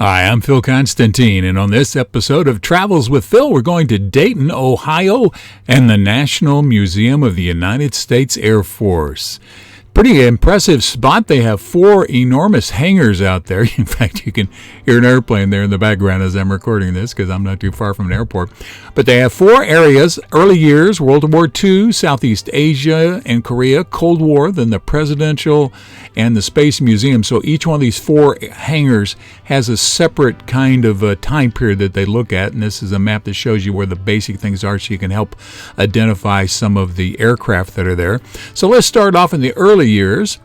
Hi, I'm Phil Constantine, and on this episode of Travels with Phil, we're going to Dayton, Ohio, and the National Museum of the United States Air Force. Pretty impressive spot. They have 4 enormous hangars out there. In fact, you can hear an airplane there in the background as I'm recording this because I'm not too far from an airport. But they have 4 areas: early years, World War II, Southeast Asia and Korea, Cold War, then the Presidential and the Space Museum. So each one of these 4 hangars has a separate kind of time period that they look at. And this is a map that shows you where the basic things are so you can help identify some of the aircraft that are there. So let's start off in the early years.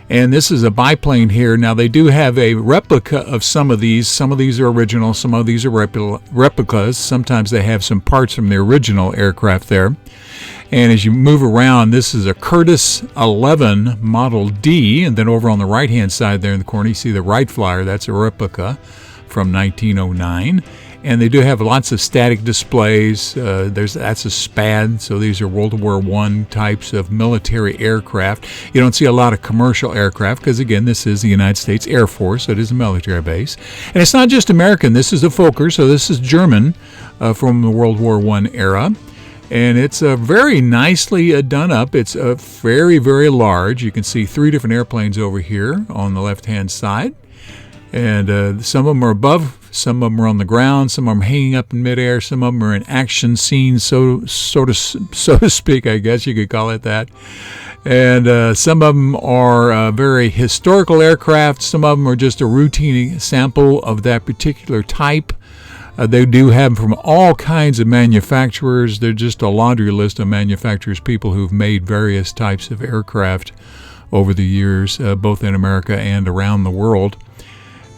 And this is a biplane here. Now they do have a replica of some of these. Some of these are original, some of these are replicas. Sometimes they have some parts from the original aircraft there. And as you move around, this is a Curtiss 11 Model D. And then over on the right-hand side there in the corner, you see the Wright Flyer. That's a replica from 1909. And they do have lots of static displays. That's a SPAD, so these are World War I types of military aircraft. You don't see a lot of commercial aircraft because, again, this is the United States Air Force, so it is a military base. And it's not just American. This is a Fokker, so this is German from the World War I era. And it's very nicely done up. It's very, very large. You can see 3 different airplanes over here on the left-hand side. And some of them are above, some of them are on the ground, some of them are hanging up in midair, some of them are in action scenes, so to speak, I guess you could call it that. And some of them are very historical aircraft. Some of them are just a routine sample of that particular type. They do have them from all kinds of manufacturers. They're just a laundry list of manufacturers, people who've made various types of aircraft over the years, both in America and around the world.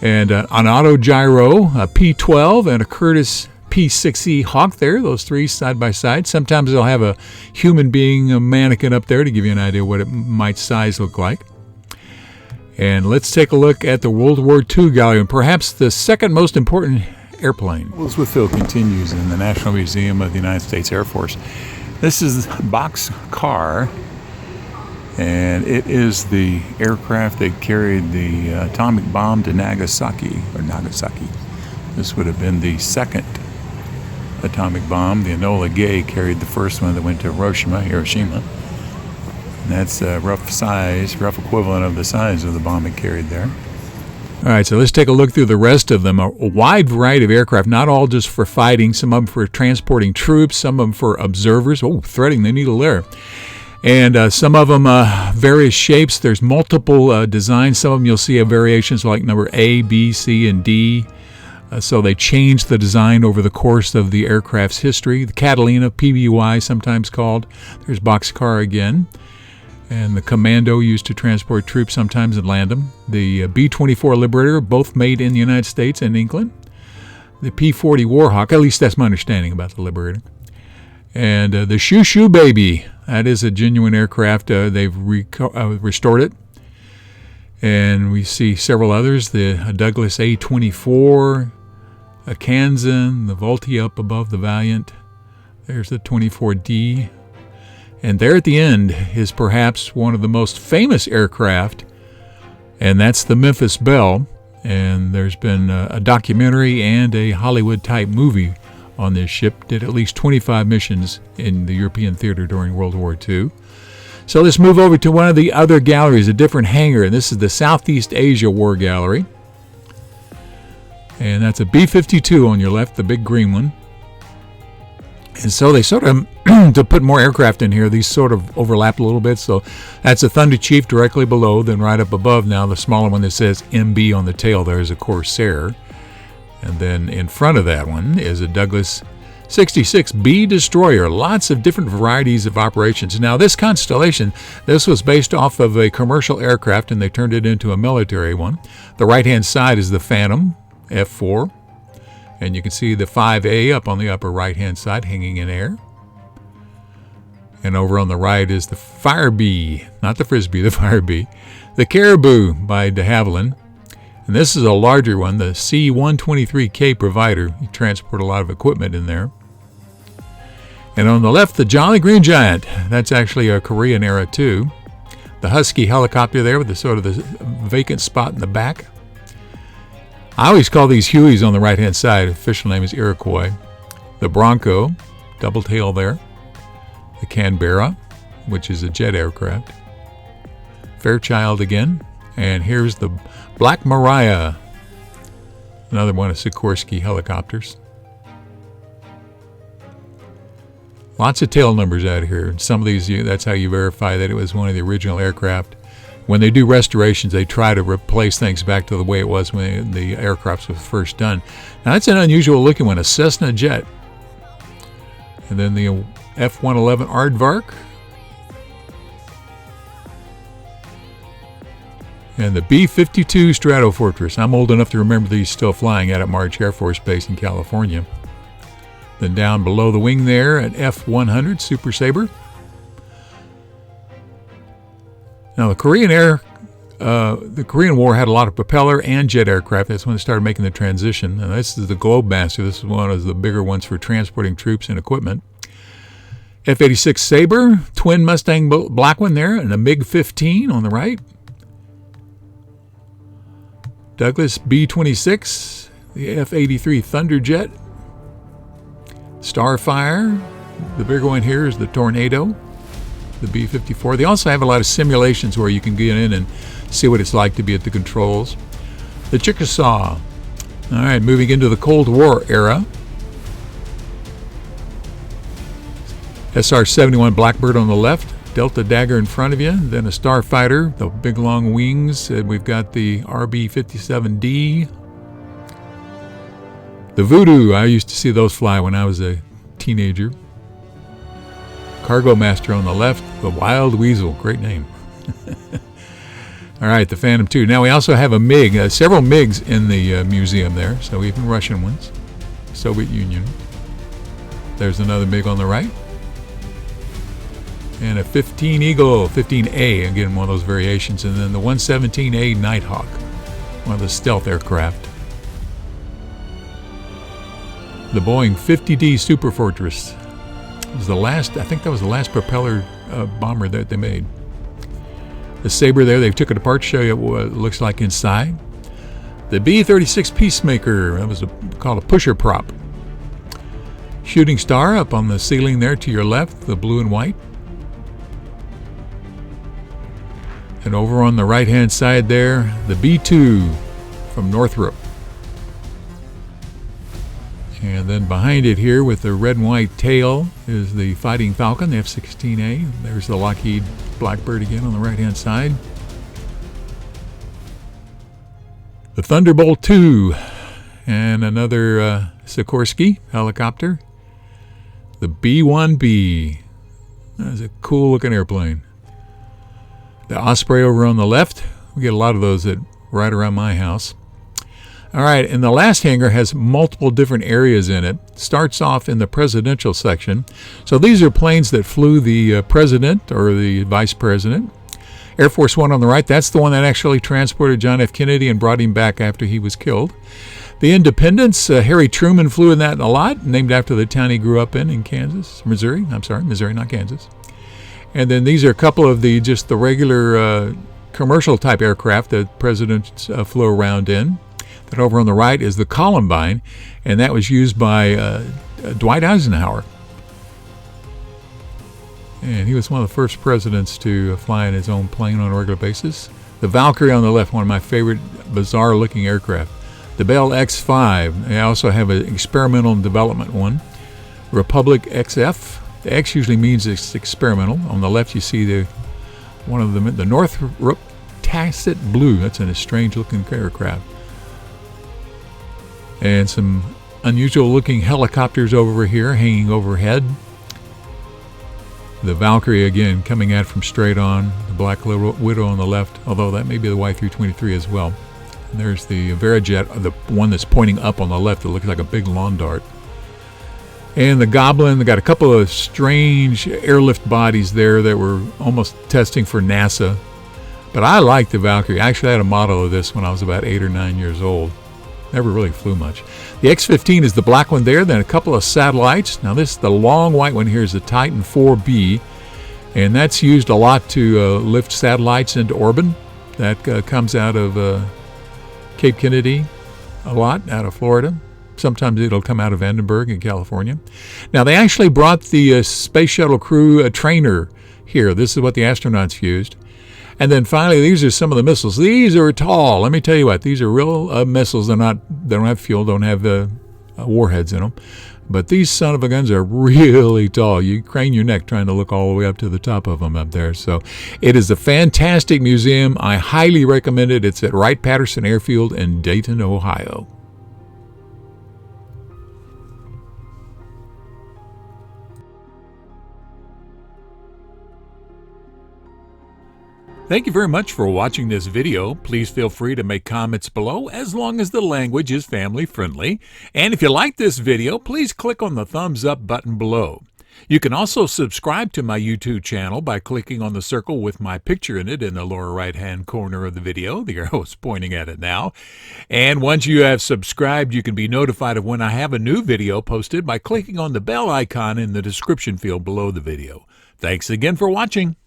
And an autogyro, a P-12, and a Curtiss P-6E Hawk there, those 3 side by side. Sometimes they'll have a human being, a mannequin up there to give you an idea what it might size look like. And let's take a look at the World War II gallery, and perhaps the second most important airplane. Travels with Phil continues in the National Museum of the United States Air Force. This is Boxcar. And it is the aircraft that carried the atomic bomb to Nagasaki. This would have been the second atomic bomb. The Enola Gay carried the first one that went to Hiroshima. And that's a rough equivalent of the size of the bomb it carried there. All right, so let's take a look through the rest of them. A wide variety of aircraft, not all just for fighting, some of them for transporting troops, some of them for observers. Oh, threading the needle there. And some of them various shapes. There's multiple designs. Some of them you'll see have variations like number A, B, C, and D. So they changed the design over the course of the aircraft's history. The Catalina, PBY sometimes called. There's Boxcar again. And the Commando used to transport troops sometimes and land them. The B-24 Liberator, both made in the United States and England. The P-40 Warhawk, at least that's my understanding about the Liberator. And the Shoo Baby, that is a genuine aircraft. They've restored it. And we see several others, the Douglas A-24, a Kansan, the Vultee up above the Valiant. There's the 24D. And there at the end is perhaps one of the most famous aircraft, and that's the Memphis Bell. And there's been a documentary and a Hollywood-type movie on this ship. Did at least 25 missions in the European theater during World War II. So let's move over to one of the other galleries, a different hangar, and this is the Southeast Asia War Gallery. And that's a B-52 on your left, the big green one. And so they sort of, to put more aircraft in here, these sort of overlap a little bit. So that's a Thunder Chief directly below, then right up above now, the smaller one that says MB on the tail there is a Corsair. And then in front of that one is a Douglas 66B destroyer. Lots of different varieties of operations. Now this Constellation, this was based off of a commercial aircraft and they turned it into a military one. The right-hand side is the Phantom F4. And you can see the 5A up on the upper right-hand side hanging in air. And over on the right is the Firebee, not the Frisbee, the Firebee. The Caribou by de Havilland. And this is a larger one, the C-123K Provider. You transport a lot of equipment in there. And on the left, the Jolly Green Giant. That's actually a Korean era too. The Husky helicopter there with the sort of the vacant spot in the back. I always call these Hueys on the right-hand side. Official name is Iroquois. The Bronco, double tail there. The Canberra, which is a jet aircraft. Fairchild again. And here's the Black Maria, another one of Sikorsky helicopters. Lots of tail numbers out here. Some of these, that's how you verify that it was one of the original aircraft. When they do restorations, they try to replace things back to the way it was when the aircraft was first done. Now, that's an unusual looking one, a Cessna jet. And then the F-111 Aardvark. And the B-52 Stratofortress. I'm old enough to remember these still flying out at March Air Force Base in California. Then down below the wing there, an F-100 Super Sabre. Now the Korean War had a lot of propeller and jet aircraft. That's when they started making the transition. And this is the Globemaster. This is one of the bigger ones for transporting troops and equipment. F-86 Sabre, twin Mustang black one there, and a MiG-15 on the right. Douglas B-26, the F-83 Thunderjet. Starfire, the bigger one here is the Tornado, the B-54. They also have a lot of simulations where you can get in and see what it's like to be at the controls. The Chickasaw. All right, moving into the Cold War era. SR-71 Blackbird on the left, Delta Dagger in front of you, then a Starfighter, the big long wings. We've got the RB-57D. The Voodoo, I used to see those fly when I was a teenager. Cargo Master on the left, the Wild Weasel, great name. All right, the Phantom II. Now we also have a MiG, several MiGs in the museum there, so even Russian ones, Soviet Union. There's another MiG on the right. And a 15 Eagle, 15A, again, one of those variations. And then the 117A Nighthawk, one of the stealth aircraft. The Boeing 50D Superfortress was the last, I think that was the last propeller bomber that they made. The Sabre there, they took it apart to show you what it looks like inside. The B-36 Peacemaker, that was called a pusher prop. Shooting Star up on the ceiling there to your left, the blue and white. And over on the right-hand side there, the B-2 from Northrop. And then behind it here with the red and white tail is the Fighting Falcon, the F-16A. There's the Lockheed Blackbird again on the right-hand side. The Thunderbolt II and another Sikorsky helicopter. The B-1B. That's a cool-looking airplane. The Osprey over on the left. We get a lot of those right around my house. All right, and the last hangar has multiple different areas in it. Starts off in the presidential section. So these are planes that flew the president or the vice president. Air Force One on the right, that's the one that actually transported John F. Kennedy and brought him back after he was killed. The Independence, Harry Truman flew in that a lot, named after the town he grew up in Missouri. I'm sorry, Missouri, not Kansas. And then these are a couple of the regular commercial type aircraft that presidents flew around in. That over on the right is the Columbine, and that was used by Dwight Eisenhower. And he was one of the first presidents to fly in his own plane on a regular basis. The Valkyrie on the left, one of my favorite bizarre-looking aircraft. The Bell X-5. They also have an experimental development one. Republic XF. The X usually means it's experimental. On the left, you see one of them, the Northrop Tacit Blue. That's a strange-looking aircraft. And some unusual-looking helicopters over here, hanging overhead. The Valkyrie, again, coming at from straight on. The Black Widow on the left, although that may be the Y-323 as well. And there's the Varijet, the one that's pointing up on the left that looks like a big lawn dart. And the Goblin, they got a couple of strange airlift bodies there that were almost testing for NASA. But I like the Valkyrie. I actually had a model of this when I was about 8 or 9 years old. Never really flew much. The X-15 is the black one there, then a couple of satellites. Now the long white one here is the Titan 4B, and that's used a lot to lift satellites into orbit. That comes out of Cape Kennedy a lot out of Florida. Sometimes it'll come out of Vandenberg in California. Now, they actually brought the Space Shuttle crew trainer here. This is what the astronauts used. And then finally, these are some of the missiles. These are tall. Let me tell you what, these are real missiles. They don't have fuel, don't have warheads in them. But these son of a guns are really tall. You crane your neck trying to look all the way up to the top of them up there. So it is a fantastic museum. I highly recommend it. It's at Wright-Patterson Airfield in Dayton, Ohio. Thank you very much for watching this video. Please feel free to make comments below as long as the language is family friendly. And if you like this video, please click on the thumbs up button below. You can also subscribe to my YouTube channel by clicking on the circle with my picture in it in the lower right hand corner of the video. The arrow is pointing at it now. And once you have subscribed, you can be notified of when I have a new video posted by clicking on the bell icon in the description field below the video. Thanks again for watching.